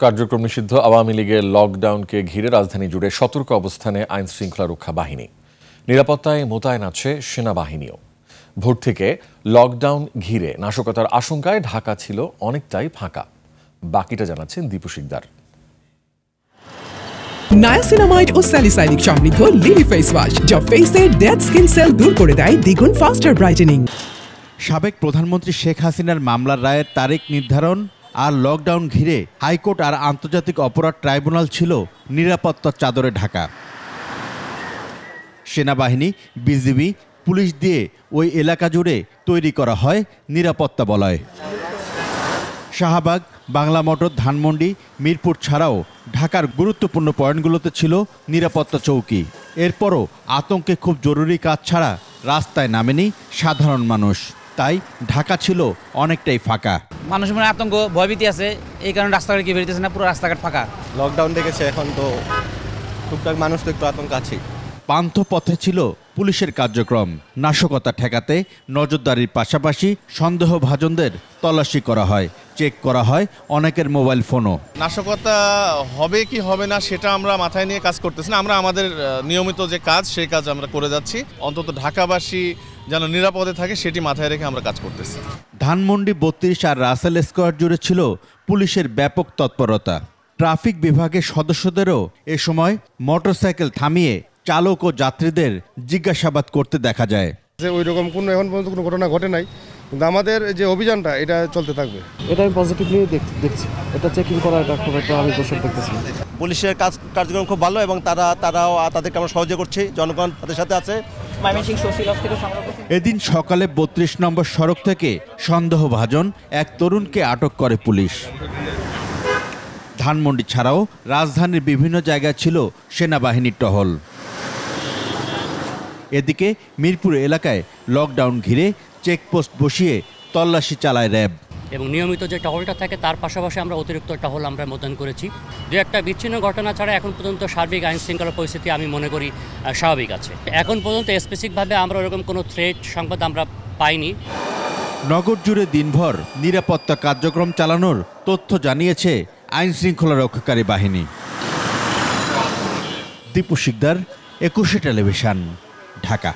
কার্যক্রম নিষিদ্ধ আওয়ামী লীগের লকডাউনকে ঘিরে রাজধানী জুড়ে সতর্ক অবস্থানে আইন শৃঙ্খলা রক্ষা বাহিনী। নিরাপত্তায় মোতায়েন আছে সেনাবাহিনীও। ভোর থেকে লকডাউন ঘিরে নাশকতার আশঙ্কায় ঢাকা ছিল অনেকটাই ফাঁকা। বাকিটা জানাচ্ছেন দীপু শিকদার। নায়াসিনামাইড ও স্যালিসাইলিক সমৃদ্ধ লিলি ফেস ওয়াশ যা ফেসের ডেড স্কিন সেল দূর করে দেয় দ্বিগুণ ফাস্টার ব্রাইটেনিং। সাবেক প্রধানমন্ত্রী শেখ হাসিনার মামলার রায়ের তারিখ নির্ধারণ আর লকডাউন ঘিরে হাইকোর্ট আর আন্তর্জাতিক অপরাধ ট্রাইব্যুনাল ছিল নিরাপত্তার চাদরে ঢাকা। সেনাবাহিনী, বিজিবি, পুলিশ দিয়ে ওই এলাকা জুড়ে তৈরি করা হয় নিরাপত্তা বলয়। শাহবাগ, বাংলা মোটর, ধানমন্ডি, মিরপুর ছাড়াও ঢাকার গুরুত্বপূর্ণ পয়েন্টগুলোতে ছিল নিরাপত্তা চৌকি। এরপরও আতঙ্কে খুব জরুরি কাজ ছাড়া রাস্তায় নামেনি সাধারণ মানুষ। তাই ঢাকা ছিল অনেকটাই ফাঁকা। মানুষের মনে আতঙ্ক, ভয়ভীতি আছে, এই কারণে রাস্তাঘাট কি বেরিয়েছে না, পুরো রাস্তাঘাট ফাঁকা। লকডাউন দেখেছে, এখন তো টুকটাক মানুষ তো একটু আতঙ্ক আছে। পান্থপথে ছিল পুলিশের কার্যক্রম। নাশকতা ঠেকাতে নজরদারির পাশাপাশি সন্দেহভাজনদের তল্লাশি করা হয়, চেক করা হয় অনেকের মোবাইল ফোনও। নাশকতা হবে কি হবে না সেটা আমরা মাথায় নিয়ে কাজ করতেছি না। আমরা আমাদের নিয়মিত যে কাজ সেই কাজ আমরা করে যাচ্ছি। অন্তত ঢাকাবাসী যেন নিরাপদে থাকে সেটি মাথায় রেখে আমরা কাজ করতেছি। ধানমন্ডি 32 আর রাসেল স্কোয়ার জুড়ে ছিল পুলিশের ব্যাপক তৎপরতা। ট্রাফিক বিভাগের সদস্যদেরও এ সময় মোটরসাইকেল থামিয়ে চালক ও যাত্রীদের জিজ্ঞাসাবাদ করতে দেখা যায়। ওই রকম কোনো এখন পর্যন্ত কোনো ঘটনা ঘটে নাই, কিন্তু আমাদের যে অভিযানটা এটা চলতে থাকবে। এটা আমি পজিটিভলি দেখছি। এটা চেকিং করা এটা খুব একটা আমি দোষক দেখতেছি। পুলিশের কার্যক্রম খুব ভালো এবং তারাও তাদেরকে আমরা সহযোগিতা করছি, জনগণ তাদের সাথে আছে। এদিন সকালে 32 নম্বর সড়ক থেকে সন্দেহভাজন এক তরুণকে আটক করে পুলিশ। ধানমন্ডি ছাড়াও রাজধানীর বিভিন্ন জায়গায় ছিল সেনাবাহিনীর টহল। এদিকে মিরপুর এলাকায় লকডাউন ঘিরে চেকপোস্ট বসিয়ে তল্লাশি চালায় র্যাব। এবং নিয়মিত যে টহলটা থাকে তার পাশাপাশি আমরা অতিরিক্ত টহল আমরা মোতায়েন করেছি। দু একটা বিচ্ছিন্ন ঘটনা ছাড়া এখন পর্যন্ত সার্বিক আইন শৃঙ্খলা পরিস্থিতি আমি মনে করি স্বাভাবিক আছে। এখন পর্যন্ত স্পেসিফিকভাবে আমরা ওরকম কোনো থ্রেট সংবাদ আমরা পাইনি। নগর জুড়ে দিনভর নিরাপত্তা কার্যক্রম চালানোর তথ্য জানিয়েছে আইন শৃঙ্খলা রক্ষাকারী বাহিনী। দীপু শিকদার, 21 টেলিভিশন, ঢাকা।